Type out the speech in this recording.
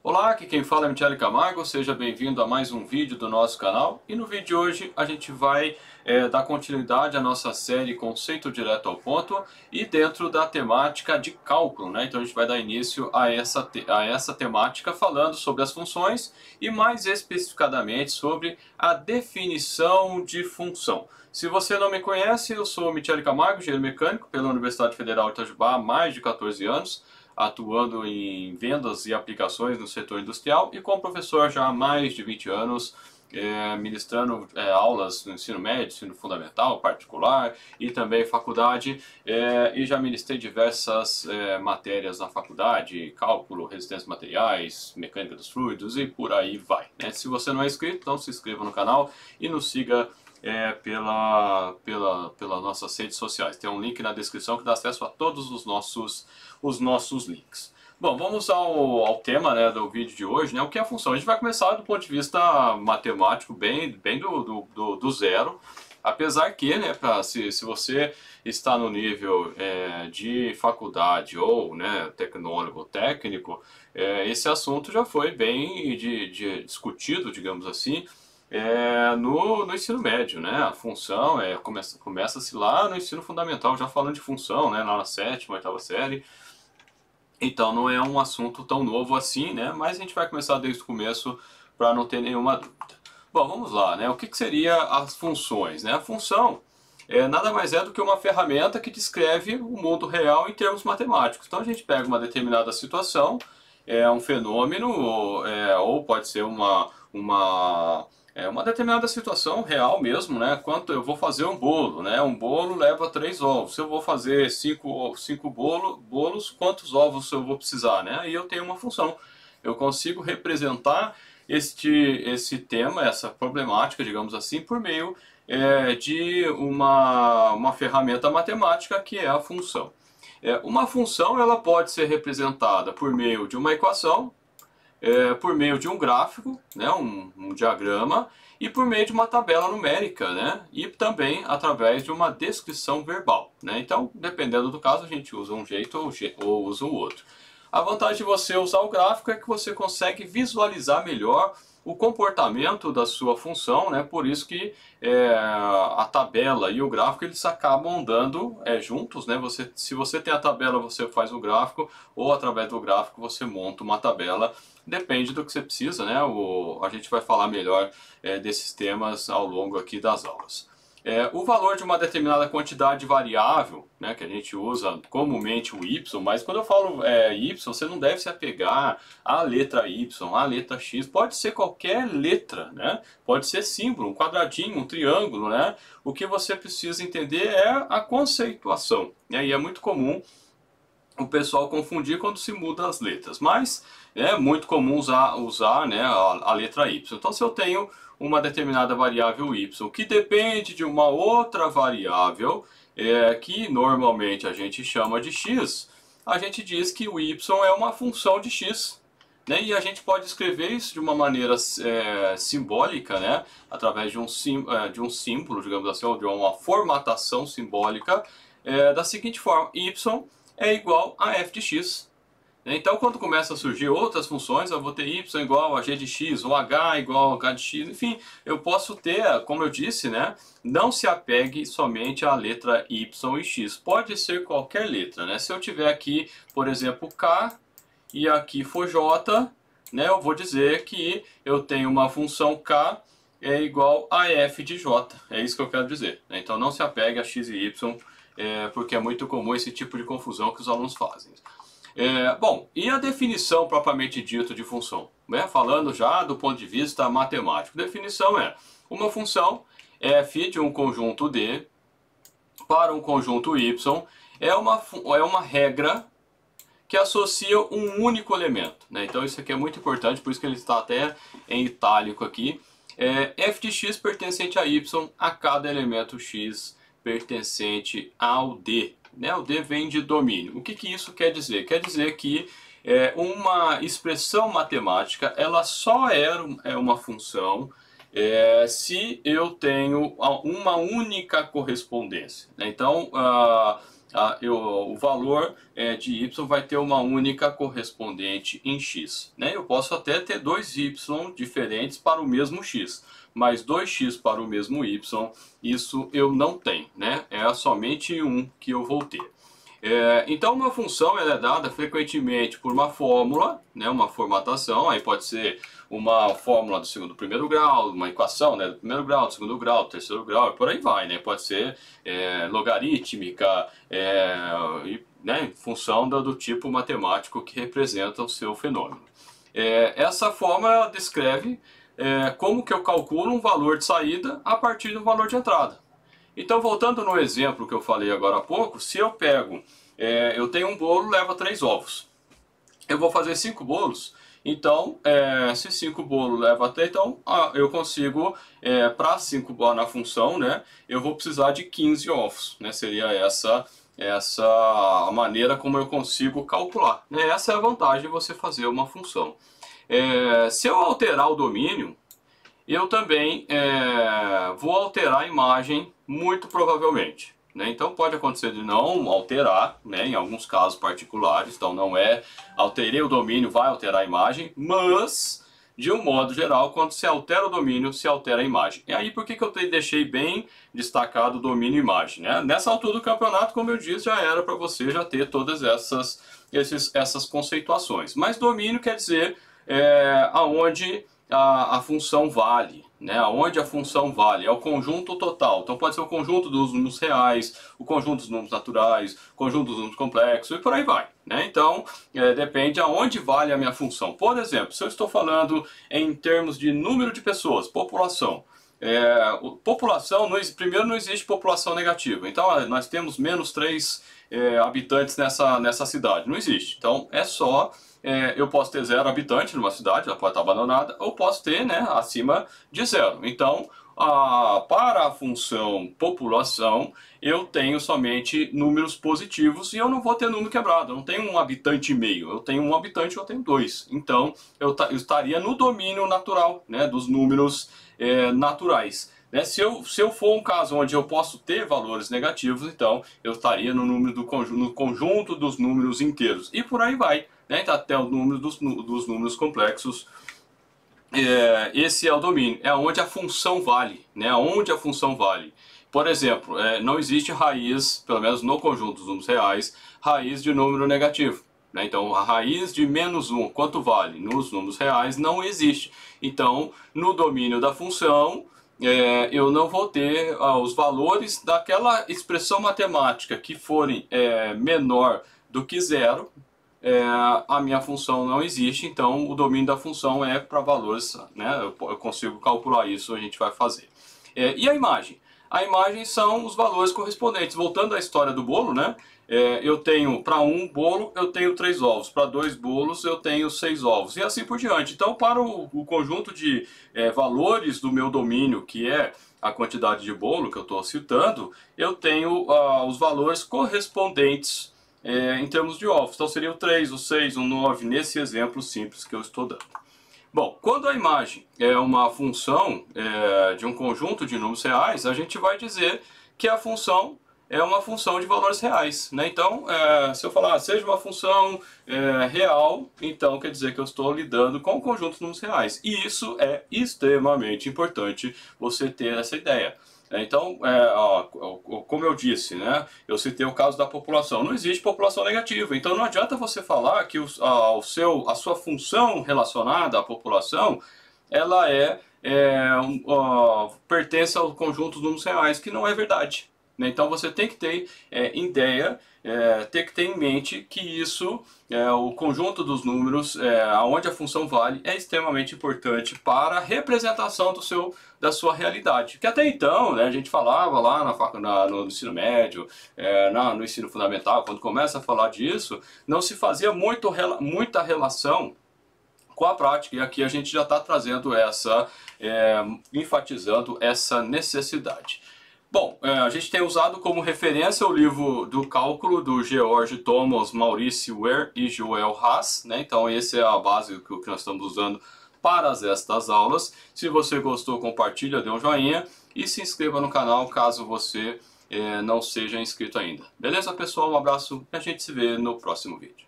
Olá, aqui quem fala é Michele Camargo, seja bem-vindo a mais um vídeo do nosso canal. E no vídeo de hoje a gente vai dar continuidade à nossa série Conceito Direto ao Ponto e dentro da temática de cálculo, né? Então a gente vai dar início a essa temática falando sobre as funções e mais especificadamente sobre a definição de função. Se você não me conhece, eu sou Michele Camargo, engenheiro mecânico pela Universidade Federal de Itajubá há mais de 14 anos. Atuando em vendas e aplicações no setor industrial e como professor já há mais de 20 anos, ministrando aulas no ensino médio, ensino fundamental, particular e também faculdade, e já ministrei diversas matérias na faculdade, cálculo, resistência a materiais, mecânica dos fluidos e por aí vai, né? Se você não é inscrito, então se inscreva no canal e nos siga pelas nossas redes sociais. Tem um link na descrição que dá acesso a todos os nossos links. Bom, vamos ao tema, né, do vídeo de hoje, né, o que é a função. A gente vai começar do ponto de vista matemático, bem do zero, apesar que, né, se você está no nível de faculdade ou, né, tecnólogo ou técnico, esse assunto já foi bem discutido, digamos assim, no ensino médio, né? A função começa-se lá no ensino fundamental, já falando de função, né? Lá na sétima, oitava série. Então não é um assunto tão novo assim, né? Mas a gente vai começar desde o começo para não ter nenhuma dúvida. Bom, vamos lá, né? O que seria as funções, né? A função nada mais é do que uma ferramenta que descreve o mundo real em termos matemáticos. Então a gente pega uma determinada situação, um fenômeno, ou pode ser uma determinada situação real mesmo, né? Quanto eu vou fazer um bolo, né? Um bolo leva 3 ovos. Se eu vou fazer 5 bolos, quantos ovos eu vou precisar, né? Aí eu tenho uma função. Eu consigo representar esse tema, essa problemática, digamos assim, por meio de uma ferramenta matemática que é a função. Uma função ela pode ser representada por meio de uma equação, por meio de um gráfico, né, um diagrama, e por meio de uma tabela numérica, né, e também através de uma descrição verbal, né. Então, dependendo do caso, a gente usa um jeito ou usa o outro. A vantagem de você usar o gráfico é que você consegue visualizar melhor o comportamento da sua função, né? Por isso que a tabela e o gráfico eles acabam andando juntos, né? Se você tem a tabela, você faz o gráfico, ou através do gráfico você monta uma tabela. Depende do que você precisa, né? A gente vai falar melhor desses temas ao longo aqui das aulas. O valor de uma determinada quantidade variável, né, que a gente usa comumente o y, mas quando eu falo y, você não deve se apegar à letra y, à letra x, pode ser qualquer letra, né? Pode ser símbolo, um quadradinho, um triângulo, né? O que você precisa entender é a conceituação, né? E é muito comum o pessoal confundir quando se muda as letras, mas é muito comum usar né, a letra y. Então se eu tenho uma determinada variável y que depende de uma outra variável que normalmente a gente chama de x, a gente diz que o y é uma função de x. Né? E a gente pode escrever isso de uma maneira simbólica, né? Através de um símbolo, digamos assim, ou de uma formatação simbólica da seguinte forma: y é igual a f de x. Então, quando começa a surgir outras funções, eu vou ter y igual a g de x, ou h igual a h de x, enfim, eu posso ter, como eu disse, né, não se apegue somente à letra y e x, pode ser qualquer letra, né? Se eu tiver aqui, por exemplo, k, e aqui for j, né, eu vou dizer que eu tenho uma função k é igual a f de j, é isso que eu quero dizer, né? Então não se apegue a x e y, porque é muito comum esse tipo de confusão que os alunos fazem. Bom, e a definição propriamente dita de função? Né? Falando já do ponto de vista matemático. Definição é: uma função f de um conjunto D para um conjunto Y é uma regra que associa um único elemento. Né? Então isso aqui é muito importante, por isso que ele está até em itálico aqui. F de x pertencente a Y a cada elemento x pertencente ao D. Né? O D vem de domínio. O que isso quer dizer? Quer dizer que uma expressão matemática ela só é uma função se eu tenho uma única correspondência. Né? Então, o valor de y vai ter uma única correspondente em x, né? Eu posso até ter dois y diferentes para o mesmo x, mas 2x para o mesmo y, isso eu não tenho, né? É somente um que eu vou ter. Então uma função ela é dada frequentemente por uma fórmula, né, uma formatação, aí pode ser uma fórmula do primeiro grau, uma equação, né, do primeiro grau, do segundo grau, do terceiro grau, e por aí vai, né? Pode ser logarítmica, né, em função do tipo matemático que representa o seu fenômeno. Essa fórmula descreve como que eu calculo um valor de saída a partir do valor de entrada. Então, voltando no exemplo que eu falei agora há pouco, se eu pego, eu tenho um bolo, leva 3 ovos. Eu vou fazer 5 bolos, então, se 5 bolos leva 3, então eu consigo, para 5 bolos na função, né, eu vou precisar de 15 ovos, né, seria essa a maneira como eu consigo calcular, né? Essa é a vantagem de você fazer uma função. Se eu alterar o domínio, eu também vou alterar a imagem, muito provavelmente, né? Então pode acontecer de não alterar, né, em alguns casos particulares, então não alterei o domínio, vai alterar a imagem, mas de um modo geral, quando se altera o domínio, se altera a imagem. E aí por que eu deixei bem destacado o domínio e imagem, né? Nessa altura do campeonato, como eu disse, já era para você já ter todas essas conceituações. Mas domínio quer dizer aonde a função vale, né? Aonde a função vale, é o conjunto total. Então pode ser o conjunto dos números reais, o conjunto dos números naturais, o conjunto dos números complexos e por aí vai, né? Então depende aonde vale a minha função. Por exemplo, se eu estou falando em termos de número de pessoas, população, população, primeiro não existe população negativa, então nós temos menos 3 habitantes nessa cidade, não existe, então é só eu posso ter 0 habitantes numa cidade, ela pode estar abandonada, ou posso ter, né, acima de 0. Então, para a função população, eu tenho somente números positivos e eu não vou ter número quebrado. Eu não tenho 1 habitante e meio, eu tenho 1 habitante, eu tenho 2. Então, eu estaria no domínio natural, né, dos números naturais. Se eu for um caso onde eu posso ter valores negativos, então eu estaria no conjunto dos números inteiros. E por aí vai, né? Até o número dos números complexos. Esse é o domínio, é onde a função vale, né? Onde a função vale. Por exemplo, não existe raiz, pelo menos no conjunto dos números reais, raiz de número negativo. Então, a raiz de menos 1, quanto vale? Nos números reais, não existe. Então, no domínio da função, eu não vou ter os valores daquela expressão matemática que forem menor do que 0, a minha função não existe, então o domínio da função é para valores, né? Eu consigo calcular isso, a gente vai fazer. E a imagem? A imagem são os valores correspondentes. Voltando à história do bolo, né? Eu tenho, para um bolo, eu tenho 3 ovos. Para 2 bolos, eu tenho 6 ovos. E assim por diante. Então, para o conjunto de valores do meu domínio, que é a quantidade de bolo que eu estou citando, eu tenho os valores correspondentes em termos de ovos. Então, seria o 3, o 6, o 9, nesse exemplo simples que eu estou dando. Bom, quando a imagem é uma função de um conjunto de números reais, a gente vai dizer que a função é uma função de valores reais, né? Então, se eu falar seja uma função real, então quer dizer que eu estou lidando com o conjunto de números reais. E isso é extremamente importante você ter essa ideia. Então, como eu disse, né, eu citei o caso da população. Não existe população negativa, então não adianta você falar que a sua função relacionada à população, ela pertence ao conjunto dos números reais, que não é verdade. Então você tem que ter tem que ter em mente que isso, o conjunto dos números, aonde a função vale, é extremamente importante para a representação da sua realidade. Que até então, né, a gente falava lá no ensino médio, no ensino fundamental, quando começa a falar disso, não se fazia muita relação com a prática. E aqui a gente já está trazendo enfatizando essa necessidade. Bom, a gente tem usado como referência o livro do cálculo do George Thomas, Maurice Ware e Joel Haas, né? Então essa é a base que nós estamos usando para estas aulas. Se você gostou, compartilha, dê um joinha e se inscreva no canal caso você não seja inscrito ainda. Beleza, pessoal? Um abraço e a gente se vê no próximo vídeo.